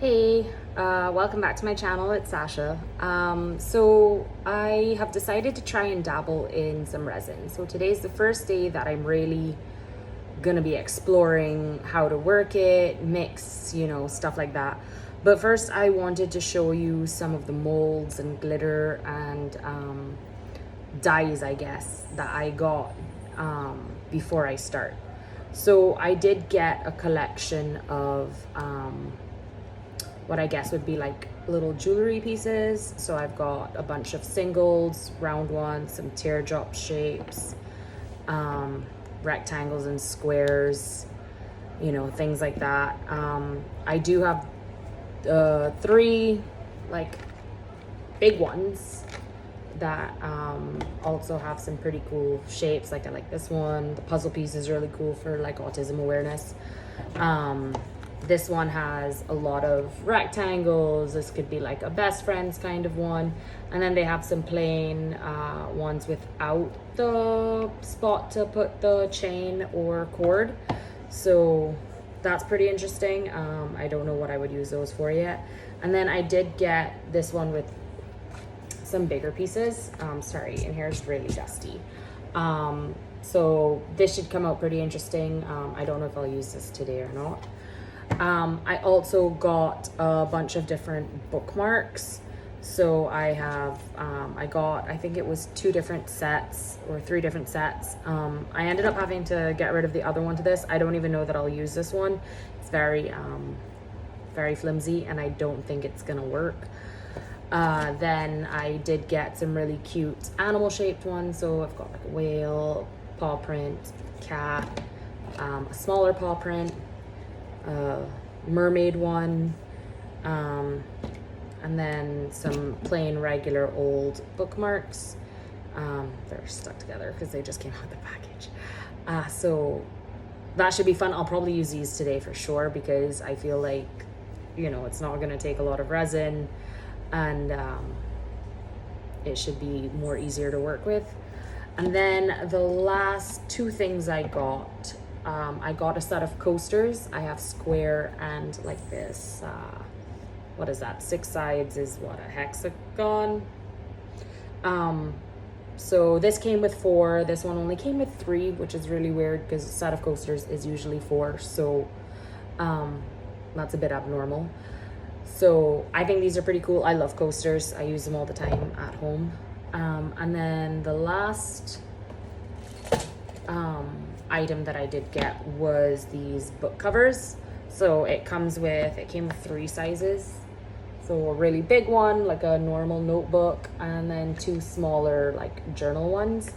Hey, welcome back to my channel. It's Sasha. So I have decided to try and dabble in some resin. So today's the first day that I'm really gonna be exploring how to work it, mix, stuff like that. But first I wanted to show you some of the molds and glitter and dyes, I guess, that I got before I start. So I did get a collection of what I guess would be like little jewelry pieces. So I've got a bunch of singles, round ones, some teardrop shapes, rectangles and squares, things like that. I do have three like big ones that also have some pretty cool shapes. Like I like this one. The puzzle piece is really cool for like autism awareness. This one has a lot of rectangles. This could be like a best friends kind of one. And then they have some plain ones without the spot to put the chain or cord. So that's pretty interesting. I don't know what I would use those for yet. And then I did get this one with some bigger pieces. Sorry, and here it's really dusty. So this should come out pretty interesting. I don't know if I'll use this today or not. I also got a bunch of different bookmarks. So I have, I think it was 2 different sets or 3 different sets. I ended up having to get rid of the other one to this. I don't even know that I'll use this one. It's very flimsy and I don't think it's gonna work. Then I did get some really cute animal shaped ones. So I've got like a whale, paw print, cat, a smaller paw print, mermaid one, and then some plain regular old bookmarks. They're stuck together because they just came out of the package. So that should be fun. I'll probably use these today for sure because I feel like, it's not going to take a lot of resin and it should be more easier to work with. And then the last 2 things I got a set of coasters. I have square and like this, what is that? 6 sides is what, a hexagon? So this came with 4. This one only came with 3, which is really weird because a set of coasters is usually 4. So that's a bit abnormal. So I think these are pretty cool. I love coasters. I use them all the time at home. And then the last item that I did get was these book covers. So it came with 3 sizes. So a really big one, like a normal notebook, and then 2 smaller like journal ones.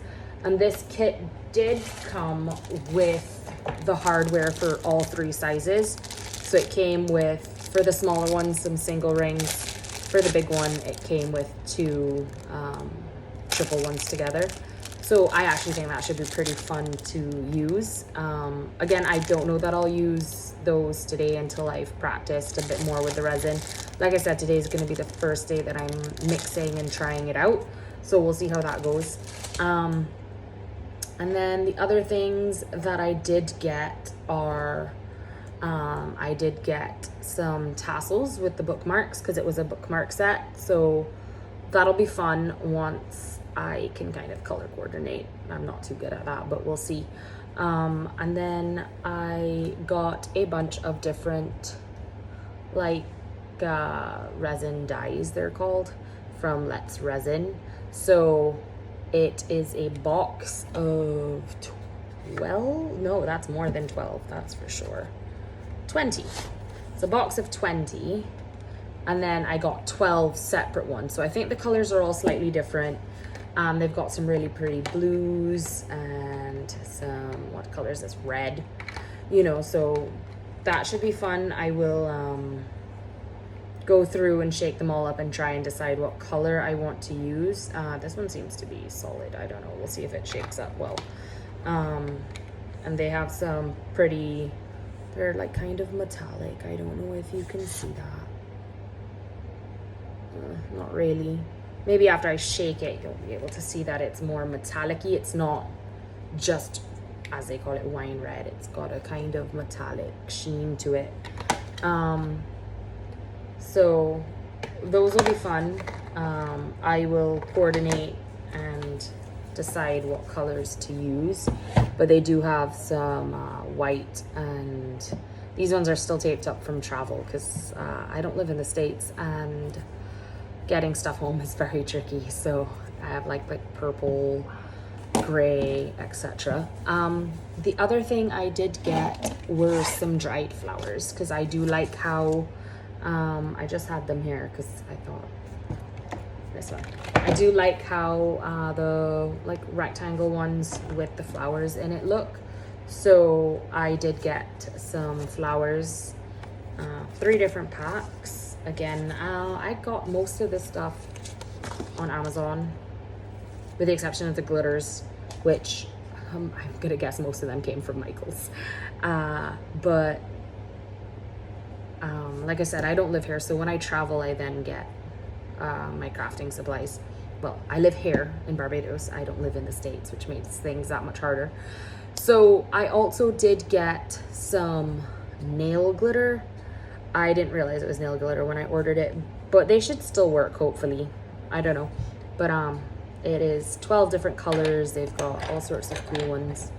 And this kit did come with the hardware for all 3 sizes. So it came with, for the smaller ones, some single rings. For the big one, it came with 2 triple ones together. So I actually think that should be pretty fun to use. Again, I don't know that I'll use those today until I've practiced a bit more with the resin. Like I said, today is going to be the first day that I'm mixing and trying it out. So we'll see how that goes. And then the other things that I did get are, I did get some tassels with the bookmarks because it was a bookmark set. So that'll be fun once I can kind of color coordinate. I'm not too good at that, but we'll see. And then I got a bunch of different like resin dyes, they're called, from Let's Resin. So it is a box of 12, no, that's more than 12, that's for sure, 20. It's a box of 20, and then I got 12 separate ones. So I think the colors are all slightly different. They've got some really pretty blues and some, what color is this? Red. So that should be fun. I will go through and shake them all up and try and decide what color I want to use. This one seems to be solid. I don't know. We'll see if it shakes up well. And they have some pretty, they're like kind of metallic. I don't know if you can see that. Not really. Maybe after I shake it, you'll be able to see that it's more metallic-y. It's not just, as they call it, wine red. It's got a kind of metallic sheen to it. So those will be fun. I will coordinate and decide what colors to use, but they do have some white, and these ones are still taped up from travel because I don't live in the States and getting stuff home is very tricky. So I have like purple, gray, etc. The other thing I did get were some dried flowers because I do like how I just had them here because I thought this one. I do like how the like rectangle ones with the flowers in it look. So I did get some flowers, 3 different packs. Again, I got most of this stuff on Amazon, with the exception of the glitters, which I'm gonna guess most of them came from Michael's. But like I said, I don't live here, so when I travel, I then get my crafting supplies. Well, I live here in Barbados. I don't live in the States, which makes things that much harder. So I also did get some nail glitter. I didn't realize it was nail glitter when I ordered it, but they should still work, hopefully. I don't know. But it is 12 different colors. They've got all sorts of cool ones,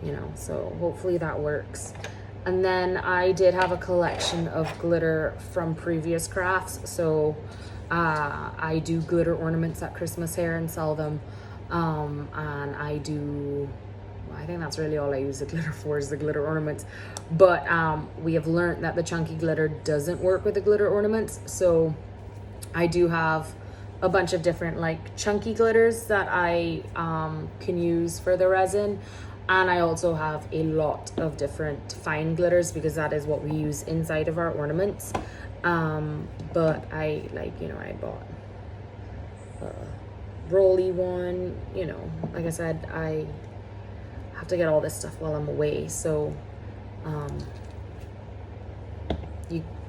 you know, so hopefully that works. And then I did have a collection of glitter from previous crafts. So I do glitter ornaments at Christmas here and sell them. And I think that's really all I use the glitter for, is the glitter ornaments. But we have learned that the chunky glitter doesn't work with the glitter ornaments. So I do have a bunch of different like chunky glitters that I can use for the resin. And I also have a lot of different fine glitters because that is what we use inside of our ornaments. But I I bought a rolly one, you know, like I said, I have to get all this stuff while I'm away. So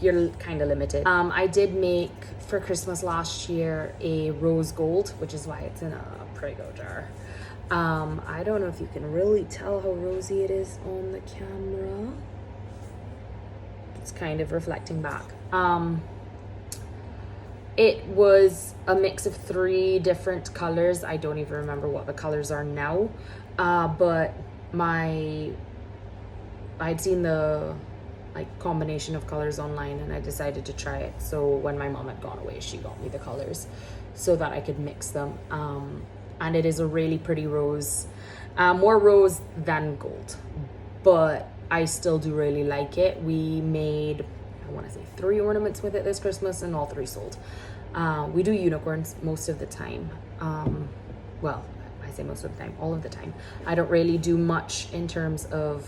you're kind of limited. I did make for Christmas last year a rose gold, which is why it's in a Prego jar. I don't know if you can really tell how rosy it is on the camera. It's kind of reflecting back. It was a mix of 3 different colors. I don't even remember what the colors are now. But I'd seen the like combination of colors online and I decided to try it. So when my mom had gone away, she got me the colors so that I could mix them. And it is a really pretty rose, more rose than gold, but I still do really like it. We made, I want to say 3 ornaments with it this Christmas and all 3 sold. We do unicorns most of the time. Well, I say most of the time, all of the time. I don't really do much in terms of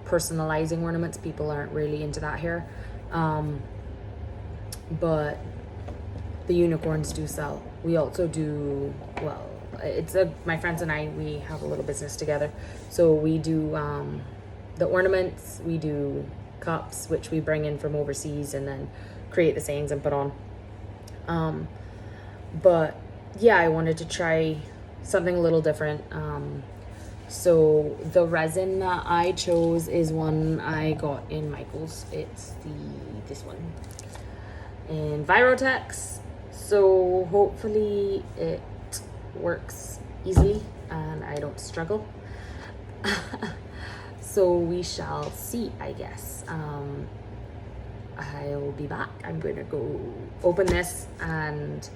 personalizing ornaments. People aren't really into that here. But the unicorns do sell. We also do, well, my friends and I, we have a little business together. So we do the ornaments, we do cups, which we bring in from overseas and then create the sayings and put on. But yeah, I wanted to try something a little different. So the resin that I chose is one I got in Michael's. It's this one in Virotex. So hopefully it works easily and I don't struggle. So we shall see, I guess. I'll be back. I'm going to go open this and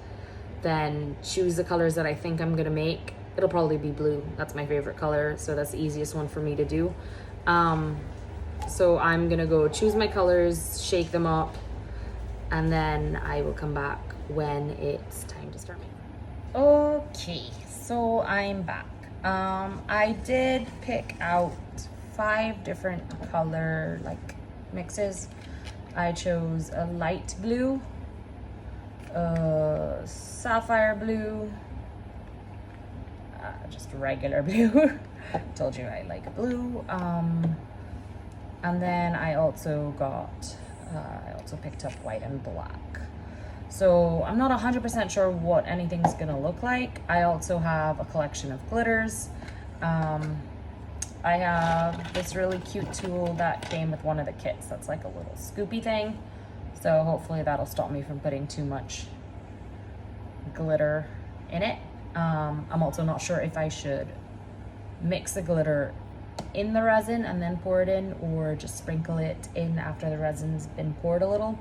then choose the colors that I think I'm going to make. It'll probably be blue. That's my favorite color, so that's the easiest one for me to do. So I'm going to go choose my colors, shake them up, and then I will come back when it's time to start making. Okay, so I'm back. I did pick out 5 different color mixes. I chose a light blue, a sapphire blue, just regular blue. Told you I like blue. And then I also picked up white and black. So I'm not 100% sure what anything's gonna look like. I also have a collection of glitters. I have this really cute tool that came with one of the kits. That's like a little scoopy thing. So hopefully that'll stop me from putting too much glitter in it. I'm also not sure if I should mix the glitter in the resin and then pour it in, or just sprinkle it in after the resin's been poured a little.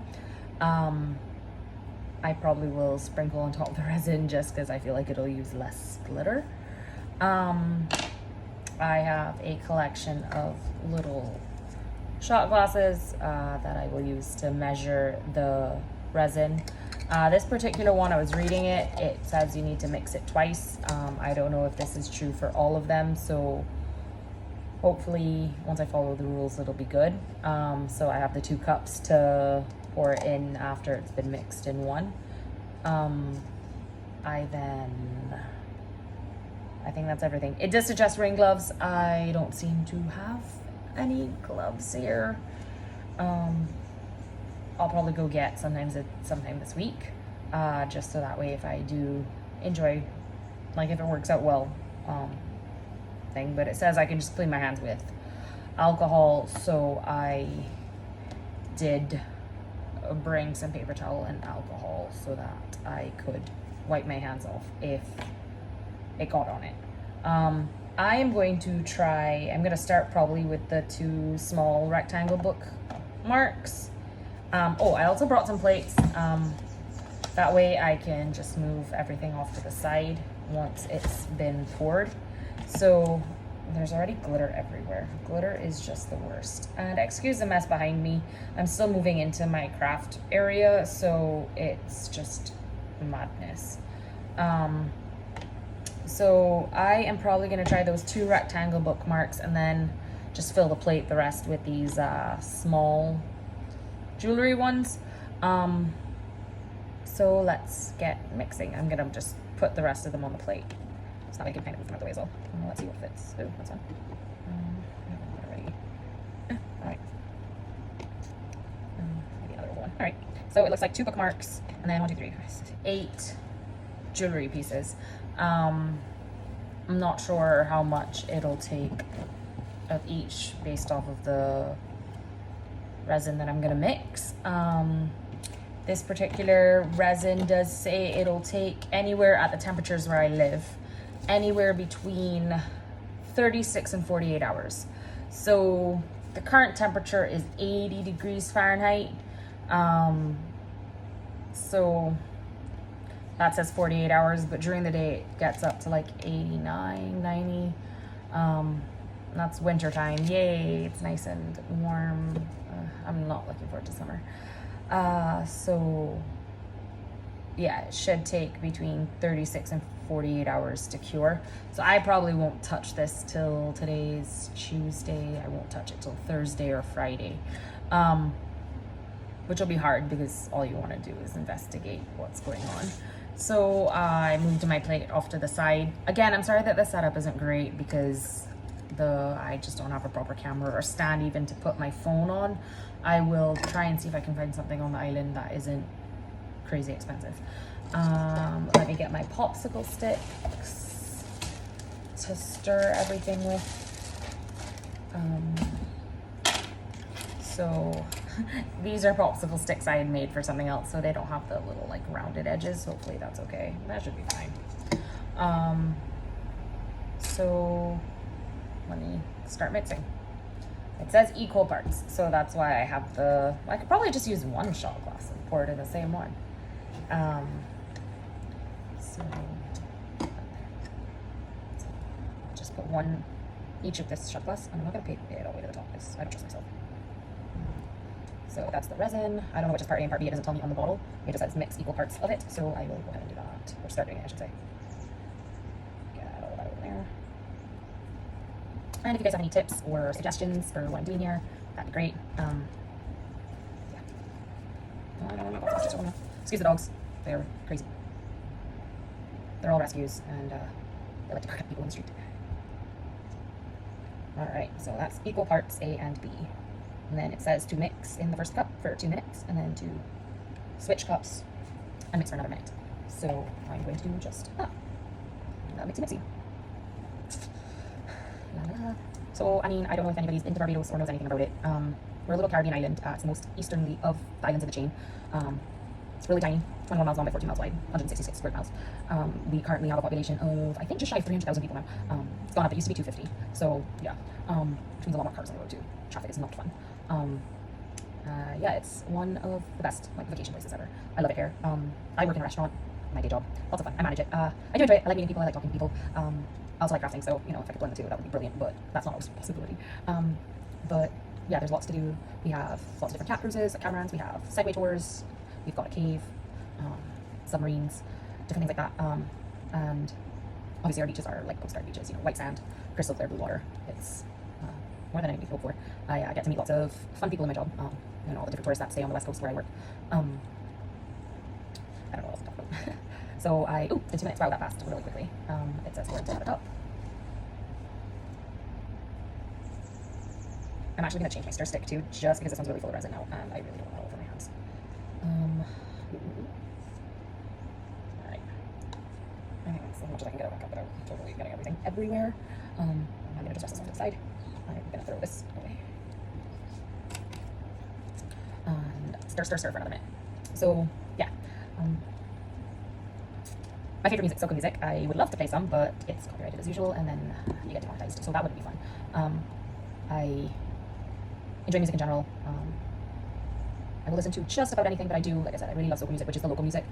I probably will sprinkle on top of the resin just because I feel like it'll use less glitter. I have a collection of little shot glasses that I will use to measure the resin. This particular one, I was reading it, it says you need to mix it twice. I don't know if this is true for all of them, so hopefully once I follow the rules it'll be good. So I have the 2 cups to pour it in after it's been mixed in one. I think that's everything. It does suggest rain gloves. I don't seem to have any gloves here. I'll probably go get sometime this week, just so that way if I do enjoy, like if it works out well, thing. But it says I can just clean my hands with alcohol, so I did bring some paper towel and alcohol so that I could wipe my hands off if it got on it. I am going to try, I'm going to start probably with the 2 small rectangle book marks. Oh, I also brought some plates. That way I can just move everything off to the side once it's been poured. So there's already glitter everywhere. Glitter is just the worst. And excuse the mess behind me. I'm still moving into my craft area, so it's just madness. So I am probably going to try those 2 rectangle bookmarks and then just fill the plate the rest with these small jewelry ones. So let's get mixing. I'm going to just put the rest of them on the plate. It's not like I can kind of move them out of the way as well. Let's see what fits. Oh, that's one. Already. All right. Maybe another one. All right. So it looks like 2 bookmarks, and then 1, 2, 3, 8 jewelry pieces. I'm not sure how much it'll take of each based off of the resin that I'm gonna mix. This particular resin does say it'll take anywhere at the temperatures where I live, anywhere between 36 and 48 hours. So the current temperature is 80 degrees Fahrenheit. So that says 48 hours, but during the day it gets up to like 89, 90. That's winter time. Yay, it's nice and warm. I'm not looking forward to summer. So yeah, it should take between 36 and 48 hours to cure. So I probably won't touch this till today's Tuesday. I won't touch it till Thursday or Friday. Which will be hard because all you want to do is investigate what's going on. So I moved my plate off to the side. Again, I'm sorry that the setup isn't great because I just don't have a proper camera or stand even to put my phone on. I will try and see if I can find something on the island that isn't crazy expensive. Let me get my popsicle sticks to stir everything with. So these are popsicle sticks I had made for something else, so they don't have the little like rounded edges. Hopefully that's okay. That should be fine. So let me start mixing. It says equal parts, so that's why I have I could probably just use 1 shot glass and pour it in the same one. So just put 1 each of this shot glass, and I'm not gonna pay it all the way to the top because I don't trust myself. So that's the resin. I don't know which is part A and part B. It doesn't tell me on the bottle. It just says mix equal parts of it. So I will go ahead and do that. Or start doing it, I should say. Get all that over there. And if you guys have any tips or suggestions for what I'm doing here, that'd be great. Yeah. Excuse the dogs. They're crazy. They're all rescues, and they like to bark at people in the street. Alright, so that's equal parts A and B. And then it says to mix in the first cup for 2 minutes, and then to switch cups and mix for another minute. So I'm going to do just that. Mixy. La, la. So, I mean, I don't know if anybody's into Barbados or knows anything about it. We're We're a little Caribbean island. It's the most easterly of the islands of the chain. It's really tiny, 21 miles long by 14 miles wide, 166 square miles. We currently have a population of, I think, just shy of 300,000 people now. It's gone up. It used to be 250. So yeah, which means a lot more cars on the road too. Traffic is not fun. Yeah, it's one of the best like vacation places ever. I love it here. I work in a restaurant, my day job. Lots of fun. I manage it. I do enjoy it. I like meeting people. I like talking to people. I also like crafting. So you know, if I could blend the two, that would be brilliant. But that's not always a possibility. But yeah, there's lots to do. We have lots of different cat cruises, catamarans. We have Segway tours. We've got a cave, submarines, different things like that. And obviously our beaches are like postcard beaches. You know, white sand, crystal clear blue water. It's more than anything to hope for. I get to meet lots of fun people in my job. You know, all the different tourists that stay on the west coast where I work. I don't know what else to talk about. So the 2 minutes, wow, that passed really quickly. It says we're at the top. I'm actually going to change my stir stick too, just because this one's really full of resin now, and I really don't want it all over my hands. Alright. I think that's as much as I can get it back up without totally getting everything everywhere. I'm going to just rest this one to the side. I'm going to throw this away. And stir for another minute. So, yeah. My favorite music, soca music. I would love to play some, but it's copyrighted as usual, and then you get demonetized, so that wouldn't be fun. I enjoy music in general. I will listen to just about anything, but I do, like I said, I really love soca music, which is the local music.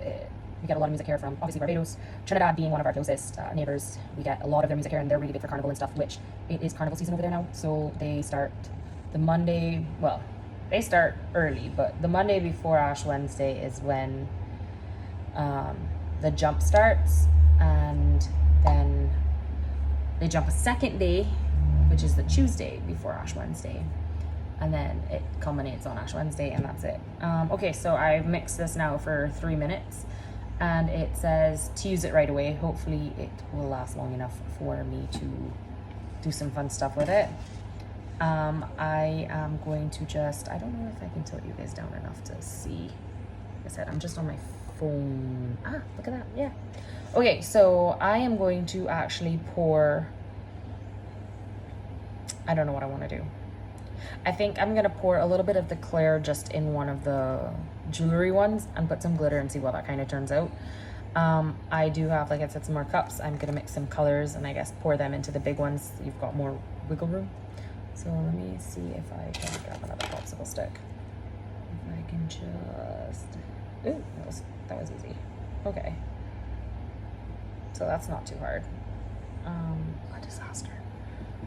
We get a lot of music here from, obviously, Barbados. Trinidad being one of our closest neighbours. We get a lot of their music here, and they're really big for carnival and stuff, which it is carnival season over there now. So they start the Monday, well, they start early, but the Monday before Ash Wednesday is when the jump starts, and then they jump a second day, which is the Tuesday before Ash Wednesday, and then it culminates on Ash Wednesday, and that's it. Okay, so I've mixed this now for 3 minutes, and it says to use it right away. Hopefully it will last long enough for me to do some fun stuff with it. I am going to just, I don't know if I can tilt you guys down enough to see. Like I said, I'm just on my phone. Look at that. Yeah. Okay, so I am going to actually pour, I don't know what I want to do. I think I'm going to pour a little bit of the clear just in one of the jewelry ones and put some glitter and see what that kind of turns out. I do have, like I said, some more cups. I'm going to mix some colors and I guess pour them into the big ones so you've got more wiggle room. So let me see if I can grab another popsicle stick. If I can just, ooh, that was easy. Okay. So that's not too hard. A disaster.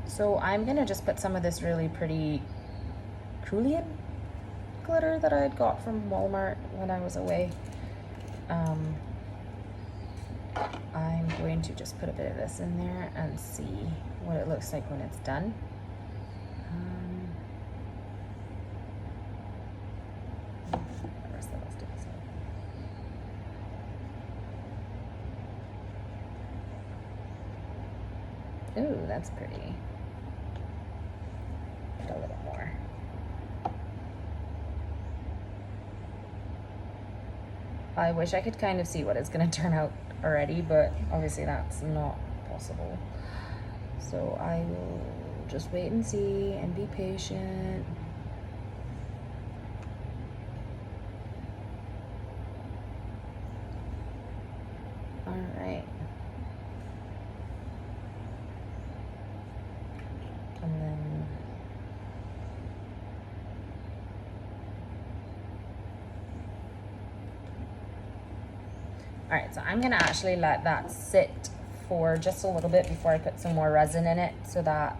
So I'm gonna just put some of this really pretty Cerulean glitter that I had got from Walmart when I was away. I'm going to just put a bit of this in there and see what it looks like when it's done. Ooh, that's pretty. Put a little more. I wish I could kind of see what it's going to turn out already, but obviously that's not possible. So I will just wait and see and be patient. All right. And then all right, so I'm gonna actually let that sit for just a little bit before I put some more resin in it so that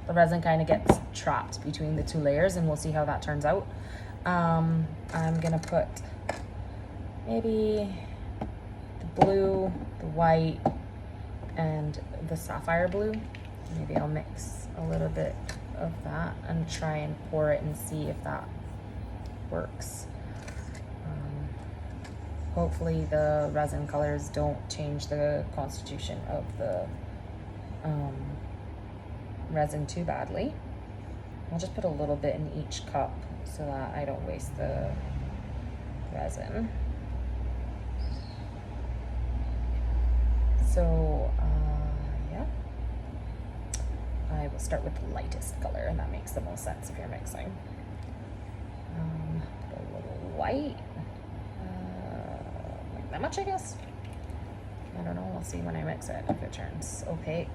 the resin kind of gets trapped between the two layers, and we'll see how that turns out. I'm gonna put maybe the blue, the white, and the sapphire blue. Maybe I'll mix a little bit of that and try and pour it and see if that works. Hopefully the resin colors don't change the constitution of the resin too badly. I'll just put a little bit in each cup so that I don't waste the resin. So yeah, I will start with the lightest color, and that makes the most sense if you're mixing. Put a little white, like that much, I guess. I don't know, we'll see when I mix it, if it turns opaque.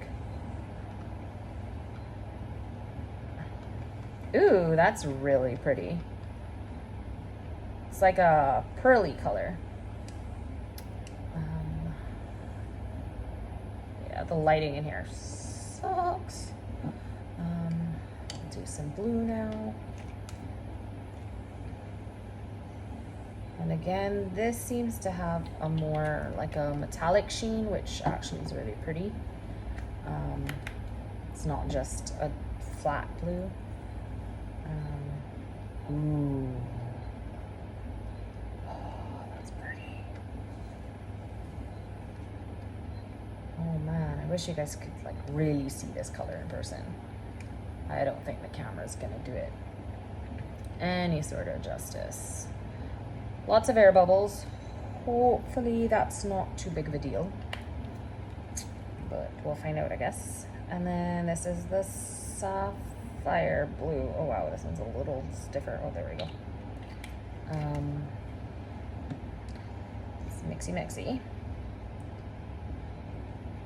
Ooh, that's really pretty. It's like a pearly color. Yeah, the lighting in here sucks. Do some blue now. And again, this seems to have a more like a metallic sheen, which actually is really pretty. It's not just a flat blue. Ooh. Oh, that's pretty. Oh man, I wish you guys could like really see this color in person. I don't think the camera's gonna do it any sort of justice. Lots of air bubbles. Hopefully that's not too big of a deal, but we'll find out, I guess. And then this is the sapphire blue. Oh wow, this one's a little stiffer. Oh, there we go. It's mixy.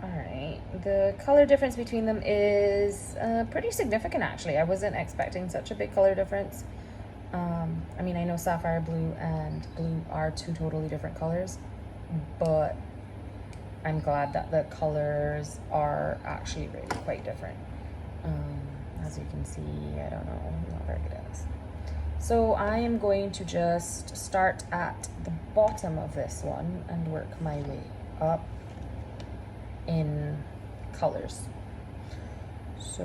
All right, the color difference between them is pretty significant, actually. I wasn't expecting such a big color difference. I mean, I know sapphire blue and blue are two totally different colors, but I'm glad that the colors are actually really quite different. As you can see, I don't know, I'm not very good at this. So I am going to just start at the bottom of this one and work my way up in colors. So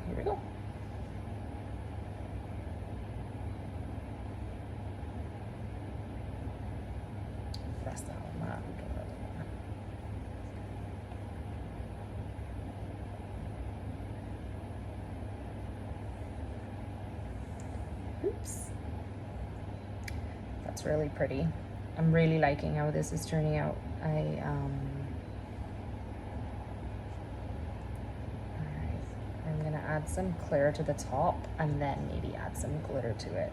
here we go. Press that on that. Oops. That's really pretty. I'm really liking how this is turning out. I'm gonna add some clear to the top and then maybe add some glitter to it.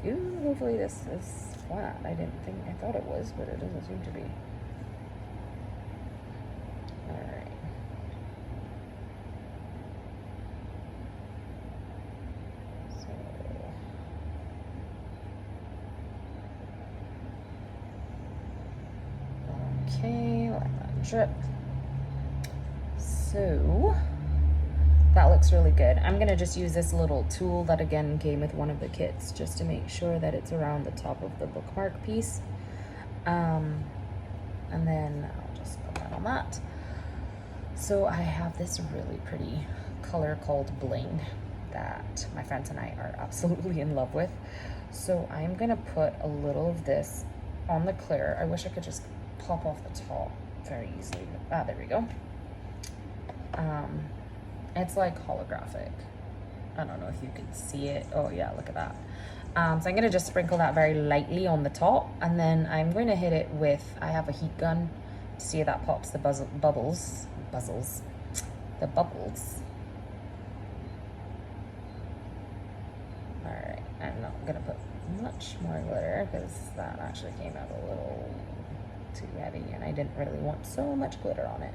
Ooh, hopefully this is flat. I thought it was, but it doesn't seem to be. Alright. Okay, let that drip. So that looks really good. I'm gonna just use this little tool that again came with one of the kits just to make sure that it's around the top of the bookmark piece. And then I'll just put that on that. So I have this really pretty color called Bling that my friends and I are absolutely in love with. So I'm gonna put a little of this on the clear. I wish I could just pop off the top very easily. Ah, there we go. It's like holographic. I don't know if you can see it. Oh yeah, look at that. So I'm gonna just sprinkle that very lightly on the top, and then I'm going to hit it with, I have a heat gun to see if that pops the bubbles. All right, I'm not gonna put much more glitter because that actually came out a little too heavy and I didn't really want so much glitter on it.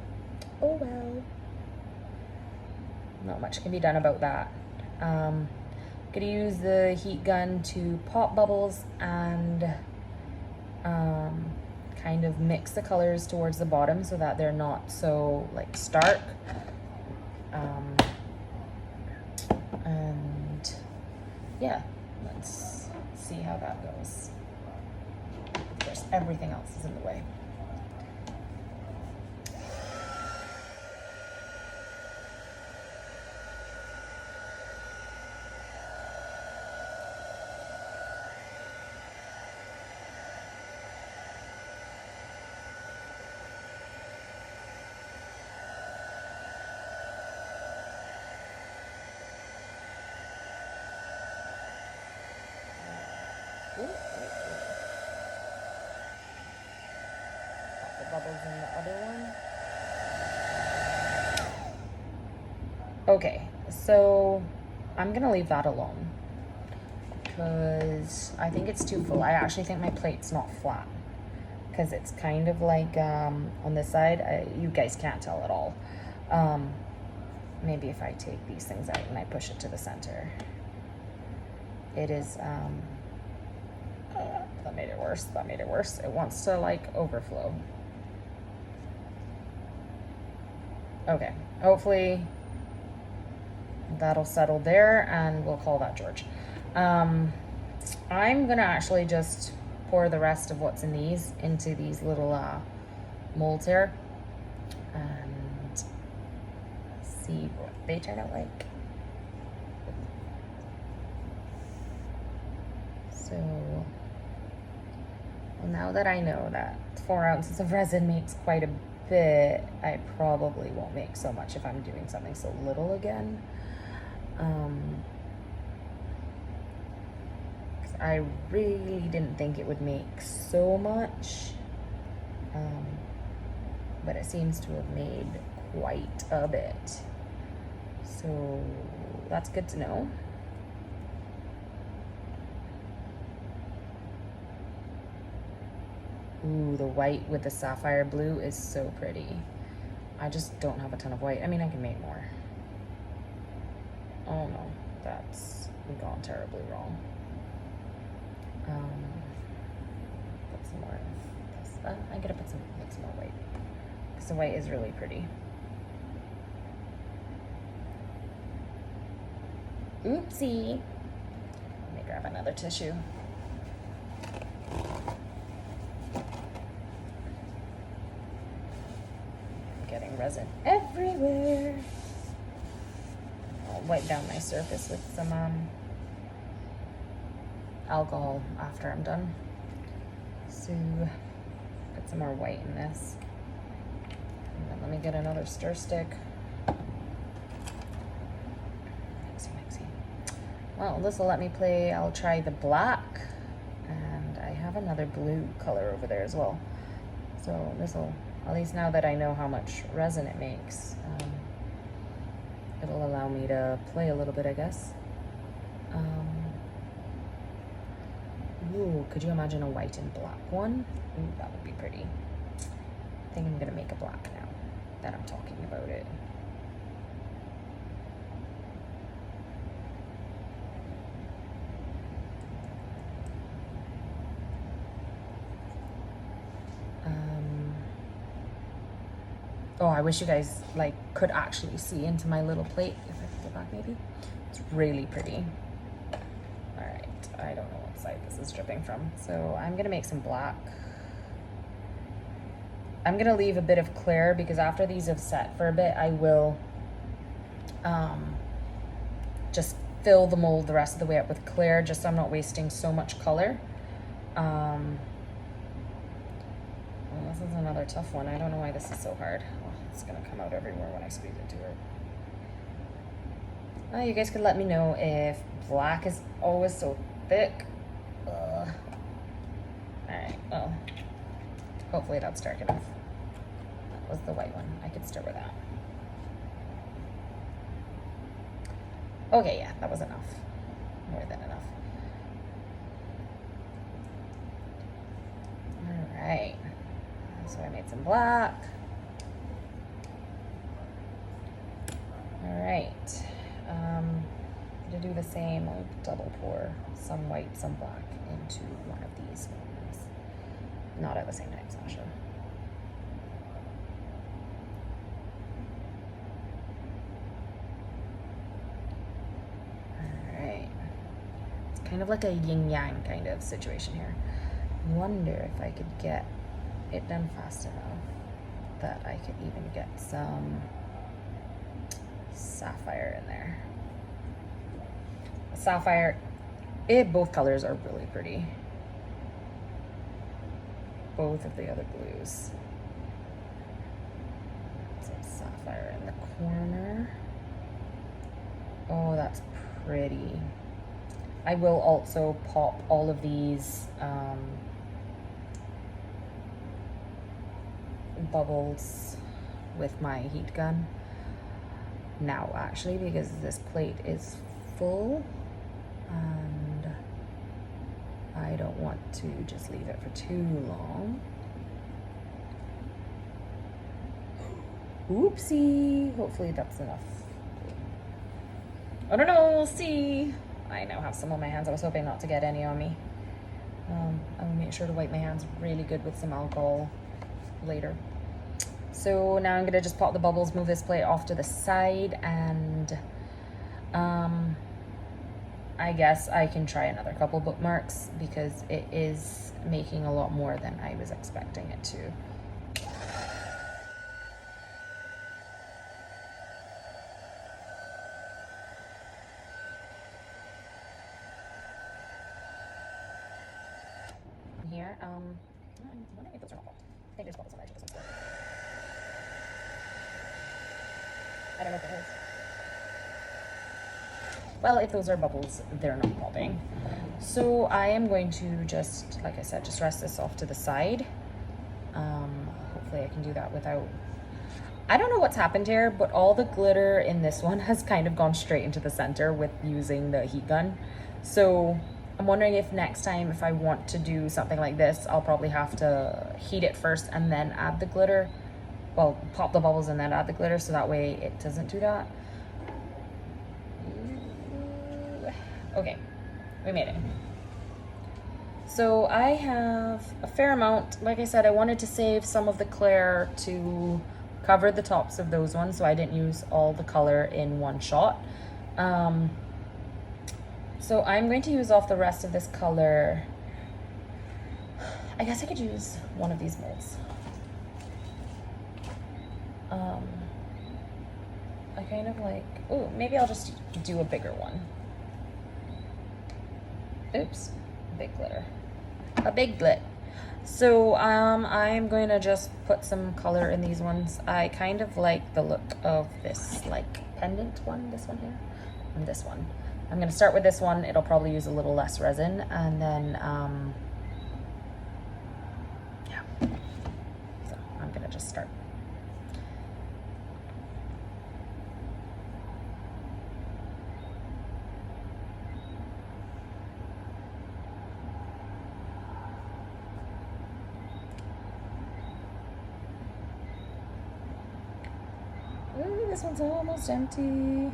Oh well. Not much can be done about that. Gonna use the heat gun to pop bubbles and kind of mix the colors towards the bottom so that they're not so like stark. And yeah, let's see how that goes. Of course, everything else is in the way. Okay, so I'm gonna leave that alone because I think it's too full. I actually think my plate's not flat because it's kind of like on this side, you guys can't tell at all. Maybe if I take these things out and I push it to the center. It is, that made it worse, that made it worse. It wants to like overflow. Okay, hopefully that'll settle there and we'll call that George. I'm gonna actually just pour the rest of what's in these into these little molds here and see what they turn out like. So, well, now that I know that 4 ounces of resin makes quite a bit, I probably won't make so much if I'm doing something so little again. I really didn't think it would make so much, but it seems to have made quite a bit. So that's good to know. Ooh, the white with the sapphire blue is so pretty. I just don't have a ton of white. I mean, I can make more. Oh no, that's gone terribly wrong. Put some more of this. I gotta put some more white because the white is really pretty. Oopsie. Let me grab another tissue. Getting resin everywhere. I'll wipe down my surface with some alcohol after I'm done. So put some more white in this. And then let me get another stir stick. Mixy. Well, this will let me play. I'll try the black, and I have another blue color over there as well. So this will, at least now that I know how much resin it makes, it'll allow me to play a little bit, I guess. Ooh, could you imagine a white and black one? Ooh, that would be pretty. I think I'm gonna make a black now that I'm talking about it. Oh, I wish you guys like could actually see into my little plate. If I could go back maybe. It's really pretty. All right, I don't know what side this is dripping from. So I'm gonna make some black. I'm gonna leave a bit of clear because after these have set for a bit, I will just fill the mold the rest of the way up with clear, just so I'm not wasting so much color. Well, this is another tough one. I don't know why this is so hard. Oh, it's gonna come out everywhere when I squeeze into it. You guys could let me know if black is always so thick. All right, well, hopefully that's dark enough. That was the white one. I could start with that. Okay, yeah, that was enough. More than enough. All right. So I made some black. All right. To do the same, I'll double pour some white, some black into one of these ones. Not at the same time, Sasha. All right. It's kind of like a yin-yang kind of situation here. I wonder if I could get it done fast enough that I could even get some sapphire in there. Sapphire, both colors are really pretty. Both of the other blues. Some sapphire in the corner. Oh, that's pretty. I will also pop all of these bubbles with my heat gun. now actually, because this plate is full and I don't want to just leave it for too long. Oopsie, hopefully that's enough. I don't know, we'll see. I now have some on my hands. I was hoping not to get any on me. I will make sure to wipe my hands really good with some alcohol later. So now I'm gonna just pop the bubbles, move this plate off to the side, and I guess I can try another couple bookmarks because it is making a lot more than I was expecting it to. Here, I'm wondering if those are not bubbles. I think there's bubbles on there. I don't know if it is. Well, if those are bubbles, they're not popping. So I am going to just, like I said, just rest this off to the side. Hopefully I can do that without... I don't know what's happened here, but all the glitter in this one has kind of gone straight into the center with using the heat gun. So I'm wondering if next time, if I want to do something like this, I'll probably have to heat it first and then add the glitter. Well, pop the bubbles and then add the glitter, so that way it doesn't do that. Okay, we made it. So I have a fair amount. Like I said, I wanted to save some of the clear to cover the tops of those ones, so I didn't use all the color in one shot. So I'm going to use off the rest of this color. I guess I could use one of these molds. I kind of like, oh, maybe I'll just do a bigger one. Oops, big glitter. A big glit. So I'm going to just put some color in these ones. I kind of like the look of this like pendant one, this one here, and this one. I'm going to start with this one. It'll probably use a little less resin, and then yeah. So I'm going to just start. Ooh, this one's almost empty.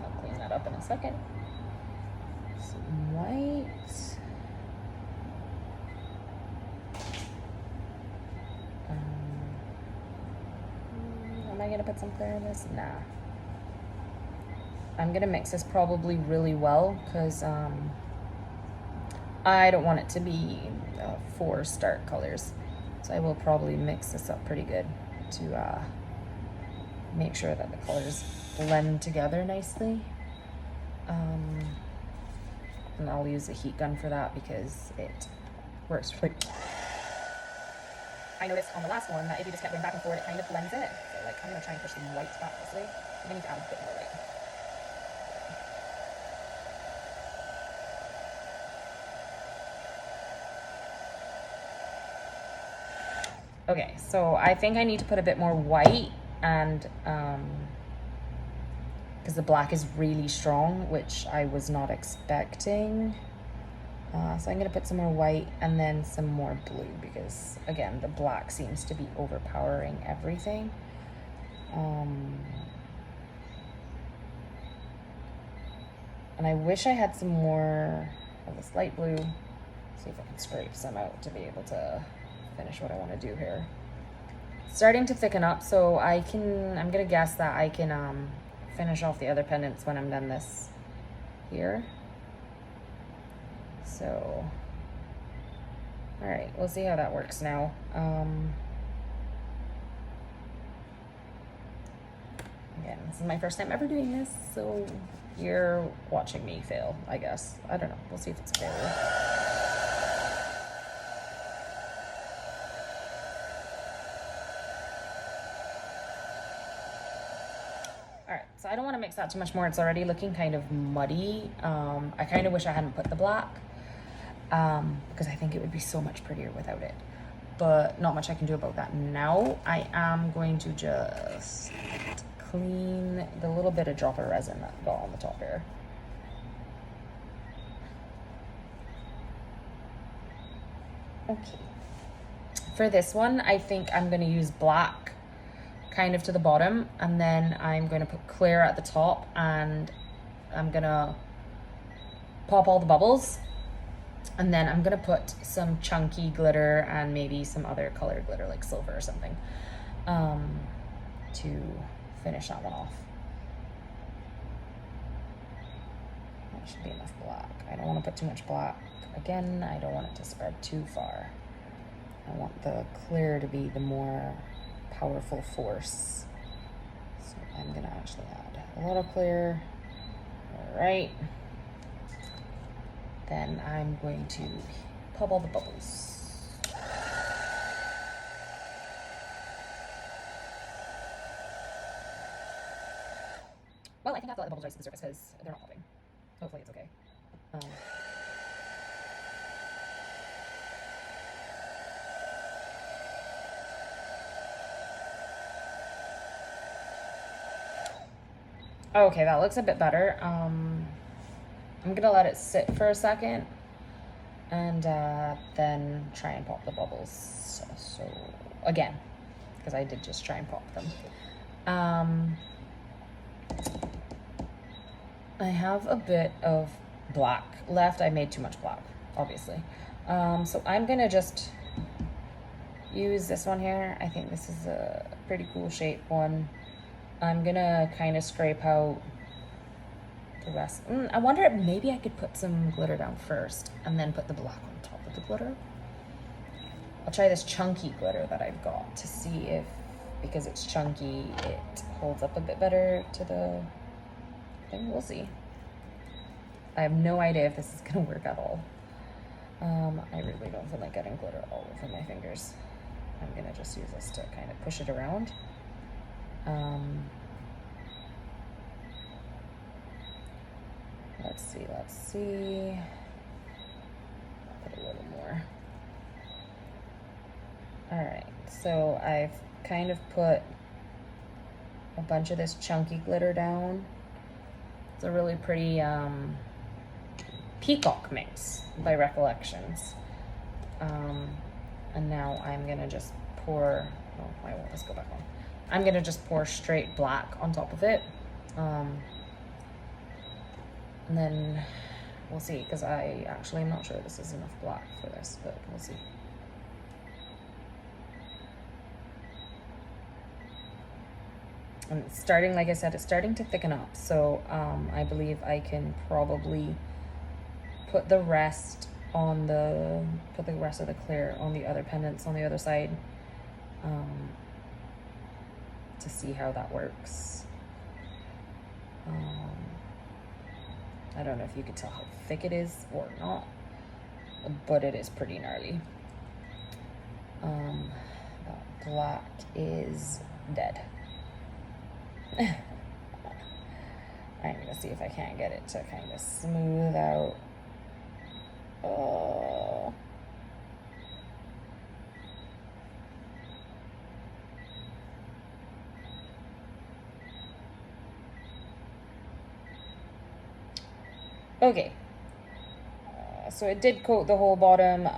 I'll clean that up in a second. Some white. Am I gonna put some clear in this? Nah. I'm gonna mix this probably really well because I don't want it to be 4 stark colors. So I will probably mix this up pretty good to make sure that the colors blend together nicely. And I'll use a heat gun for that because it works pretty. I noticed on the last one that if you just kept going back and forth, it kind of blends in. So like, I'm gonna try and push the whites back this way. I'm gonna need to add a bit more white. Okay, so I think I need to put a bit more white, and because the black is really strong, which I was not expecting. So I'm gonna put some more white and then some more blue because again, the black seems to be overpowering everything. And I wish I had some more of this light blue. See if I can scrape some out to be able to finish what I want to do here. It's starting to thicken up, so I'm gonna guess that I can finish off the other pendants when I'm done this here. So, all right, we'll see how that works now. Again, this is my first time ever doing this, so you're watching me fail, I guess. I don't know, we'll see if it's failure. All right, so I don't want to mix that too much more. It's already looking kind of muddy. I kind of wish I hadn't put the black because I think it would be so much prettier without it. But not much I can do about that now. I am going to just clean the little bit of drop of resin that got on the top here. Okay. For this one, I think I'm going to use black kind of to the bottom, and then I'm going to put clear at the top, and I'm going to pop all the bubbles, and then I'm going to put some chunky glitter and maybe some other colored glitter like silver or something to finish that one off. That should be enough black. I don't want to put too much black. Again, I don't want it to spread too far. I want the clear to be the more powerful force. So I'm gonna actually add a lot of clear. All right. Then I'm going to pop all the bubbles. Well, I think I have to let the bubbles rise to the surface because they're not popping. Hopefully it's okay. Okay, that looks a bit better. I'm gonna let it sit for a second and then try and pop the bubbles. So again, because I did just try and pop them. I have a bit of black left. I made too much black, obviously. So I'm gonna just use this one here. I think this is a pretty cool shape one. I'm gonna kind of scrape out the rest. I wonder if maybe I could put some glitter down first and then put the black on top of the glitter. I'll try this chunky glitter that I've got to see if, because it's chunky, it holds up a bit better to the thing. We'll see. I have no idea if this is gonna work at all. I really don't feel like getting glitter all over my fingers. I'm gonna just use this to kind of push it around. Let's see. Put a little more. All right, so I've kind of put a bunch of this chunky glitter down. It's a really pretty peacock mix by Recollections. And now I'm gonna just pour, oh, I won't, let's go back on. I'm gonna just pour straight black on top of it. And then we'll see, because I actually am not sure this is enough black for this, but we'll see. And it's starting, like I said, it's starting to thicken up. So I believe I can probably put the rest of the clear on the other pendants on the other side to see how that works. I don't know if you could tell how thick it is or not, but it is pretty gnarly. That black is dead. I'm gonna see if I can't get it to kind of smooth out. Oh. Okay, so it did coat the whole bottom.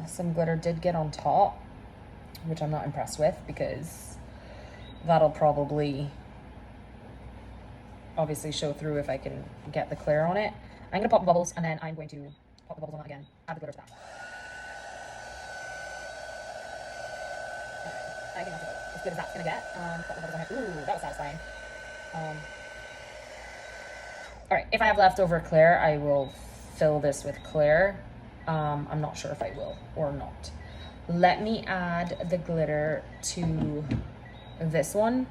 Some glitter did get on top, which I'm not impressed with, because that'll probably obviously show through if I can get the clear on it. I'm gonna pop the bubbles, and then I'm going to pop the bubbles on that again, add the glitter to that. I think that's about as good as that's gonna get. Pop the bubbles on here. Ooh, that was satisfying. All right, if I have leftover clear, I will fill this with clear. I'm not sure if I will or not. Let me add the glitter to this one.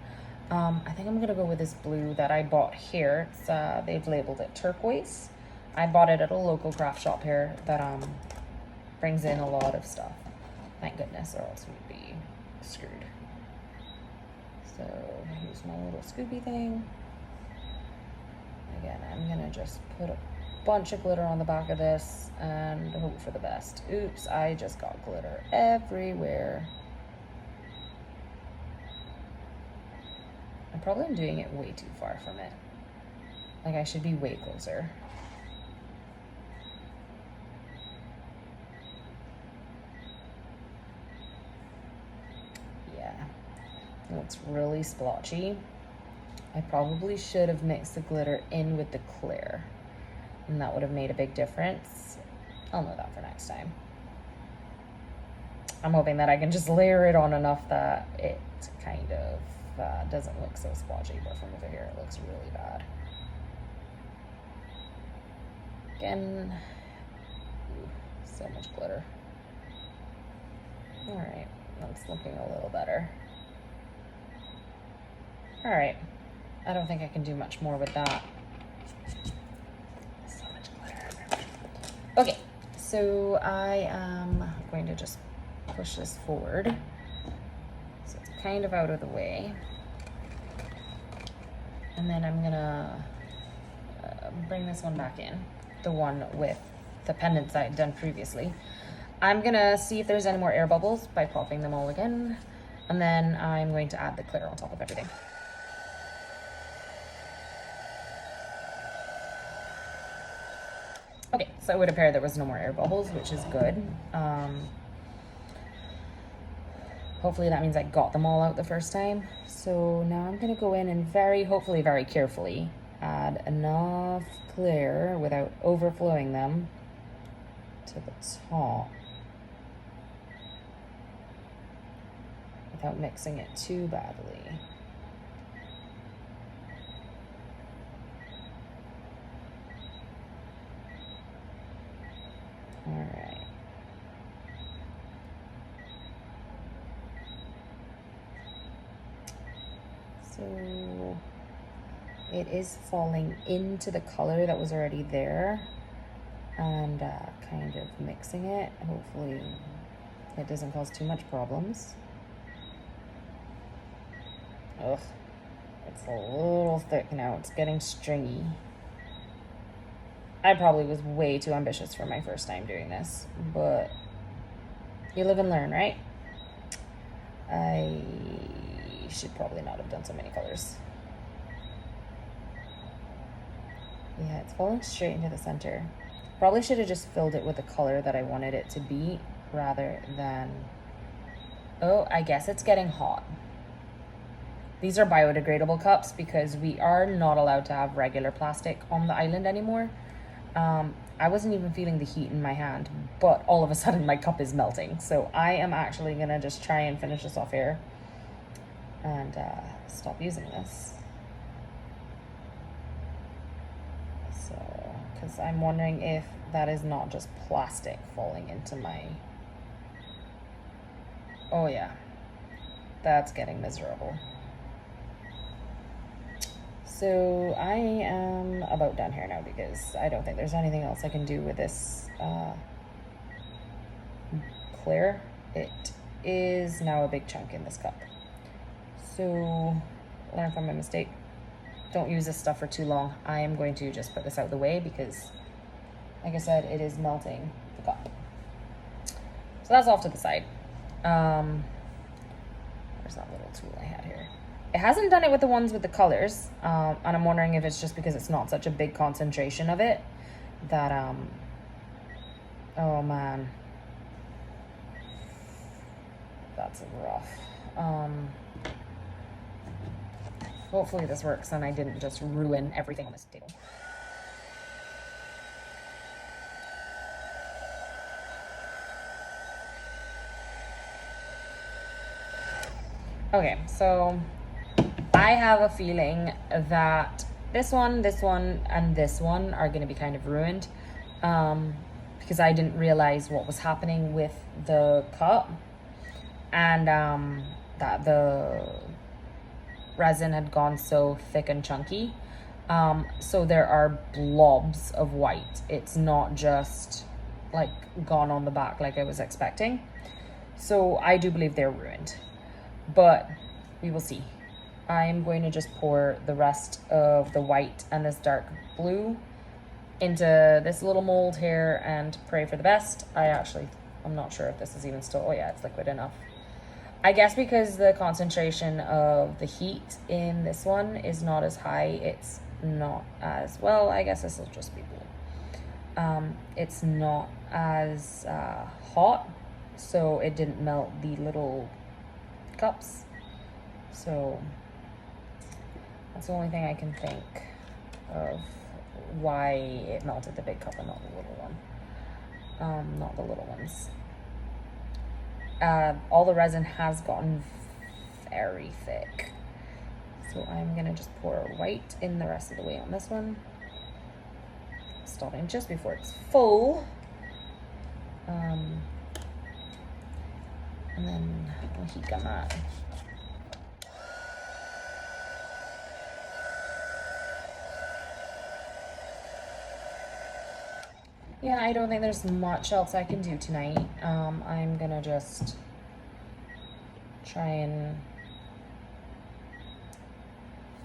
I think I'm gonna go with this blue that I bought here. It's, they've labeled it turquoise. I bought it at a local craft shop here that brings in a lot of stuff. Thank goodness, or else we'd be screwed. So here's my little Scooby thing. again, I'm gonna just put a bunch of glitter on the back of this and hope for the best. Oops, I just got glitter everywhere. I probably am doing it way too far from it. Like, I should be way closer. Yeah, it's really splotchy. I probably should have mixed the glitter in with the clear, and that would have made a big difference. I'll know that for next time. I'm hoping that I can just layer it on enough that it kind of doesn't look so splotchy, but from over here it looks really bad. Again, so much glitter. All right, that's looking a little better. All right, I don't think I can do much more with that. So much glitter. Okay, so I am going to just push this forward so it's kind of out of the way. And then I'm gonna bring this one back in, the one with the pendants I had done previously. I'm gonna see if there's any more air bubbles by popping them all again, and then I'm going to add the clear on top of everything. Okay, so it would appear there was no more air bubbles, which is good. Hopefully that means I got them all out the first time. So now I'm gonna go in and hopefully very carefully add enough clear without overflowing them to the top, without mixing it too badly. All right. So it is falling into the color that was already there and kind of mixing it. Hopefully it doesn't cause too much problems. Ugh, it's a little thick now. It's getting stringy. I probably was way too ambitious for my first time doing this, but you live and learn, right? I should probably not have done so many colors. Yeah, it's falling straight into the center. Probably should have just filled it with the color that I wanted it to be rather than... Oh, I guess it's getting hot. These are biodegradable cups because we are not allowed to have regular plastic on the island anymore. I wasn't even feeling the heat in my hand, but all of a sudden my cup is melting. So I am actually gonna just try and finish this off here and stop using this. So, because I'm wondering if that is not just plastic falling into my... Oh yeah, that's getting miserable. So I am about done here now because I don't think there's anything else I can do with this clear. It is now a big chunk in this cup. So learn from my mistake. Don't use this stuff for too long. I am going to just put this out of the way because, like I said, it is melting the cup. So that's off to the side. Where's that little tool I had here? It hasn't done it with the ones with the colors, and I'm wondering if it's just because it's not such a big concentration of it that, oh man, that's rough. Hopefully this works and I didn't just ruin everything on this table. Okay, so I have a feeling that this one, and this one are going to be kind of ruined because I didn't realize what was happening with the cup and that the resin had gone so thick and chunky. So there are blobs of white. It's not just like gone on the back like I was expecting. So I do believe they're ruined, but we will see. I'm going to just pour the rest of the white and this dark blue into this little mold here and pray for the best. I'm not sure if this is even still, oh yeah, it's liquid enough. I guess because the concentration of the heat in this one is not as high, it's not as, well, I guess this will just be blue. It's not as hot, so it didn't melt the little cups. So that's the only thing I can think of why it melted the big cup and not the little one. Not the little ones. All the resin has gotten very thick. So I'm gonna just pour white in the rest of the way on this one. Stopping just before it's full. And then I'll heat gun that. Yeah, I don't think there's much else I can do tonight. I'm gonna just try and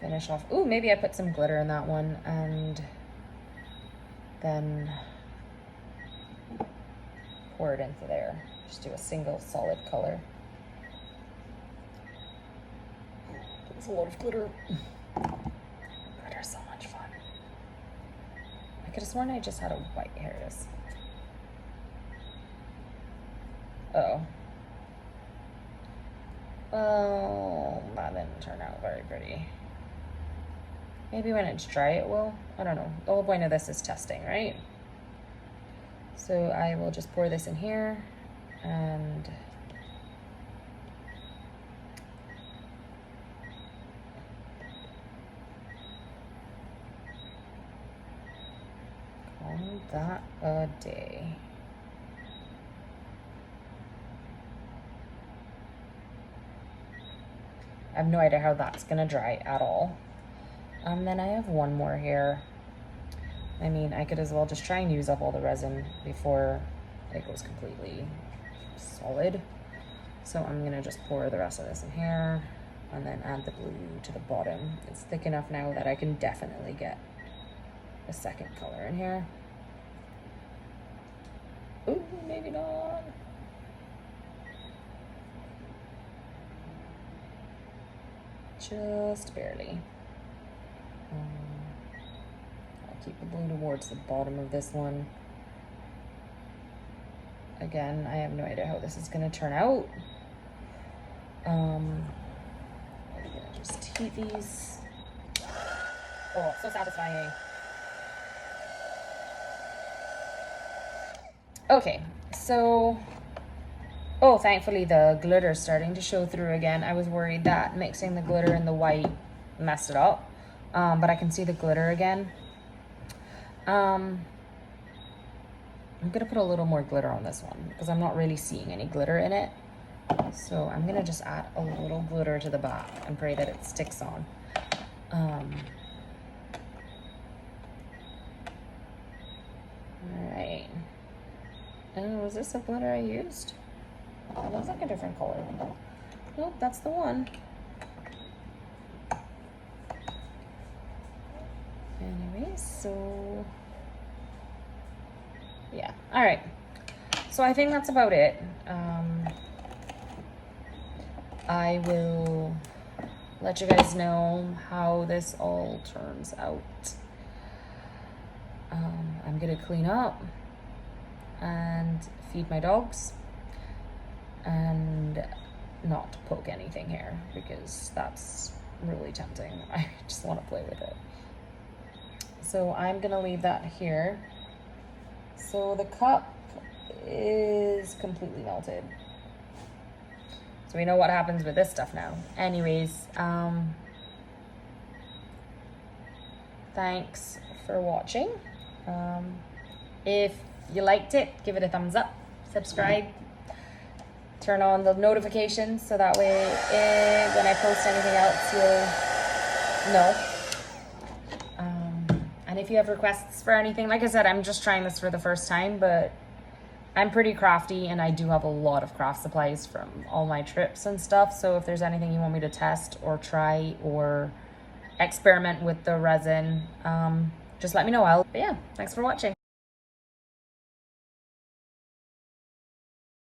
finish off. Ooh, maybe I put some glitter in that one and then pour it into there. Just do a single solid color. There's a lot of glitter. Glitter's so much fun. I could have sworn I just had a white. Here it is. Uh-oh. Oh, that didn't turn out very pretty. Maybe when it's dry it will. I don't know. The whole point of this is testing, right? So I will just pour this in here and call that a day. I have no idea how that's gonna dry at all. And then I have one more here. I mean, I could as well just try and use up all the resin before it goes completely solid. So I'm gonna just pour the rest of this in here and then add the blue to the bottom. It's thick enough now that I can definitely get a second color in here. Ooh, maybe not. Just barely. I'll keep the blue towards the bottom of this one. Again, I have no idea how this is gonna turn out. I'm gonna just heat these. Oh, so satisfying. Okay, so, oh, thankfully the glitter's starting to show through again. I was worried that mixing the glitter and the white messed it up, but I can see the glitter again. I'm gonna put a little more glitter on this one because I'm not really seeing any glitter in it. So I'm gonna just add a little glitter to the back and pray that it sticks on. All right. Oh, was this the glitter I used? It looks like a different color. Nope, that's the one. Anyways, so yeah, all right. So I think that's about it. I will let you guys know how this all turns out. I'm gonna clean up and feed my dogs and not poke anything here because that's really tempting. I just want to play with it. So I'm gonna leave that here. So the cup is completely melted. So we know what happens with this stuff now. Anyways, thanks for watching. If you liked it, give it a thumbs up, subscribe, turn on the notifications so that way when I post anything else, you'll know. And if you have requests for anything, like I said, I'm just trying this for the first time, but I'm pretty crafty and I do have a lot of craft supplies from all my trips and stuff. So if there's anything you want me to test or try or experiment with the resin, just let me know. But yeah, thanks for watching.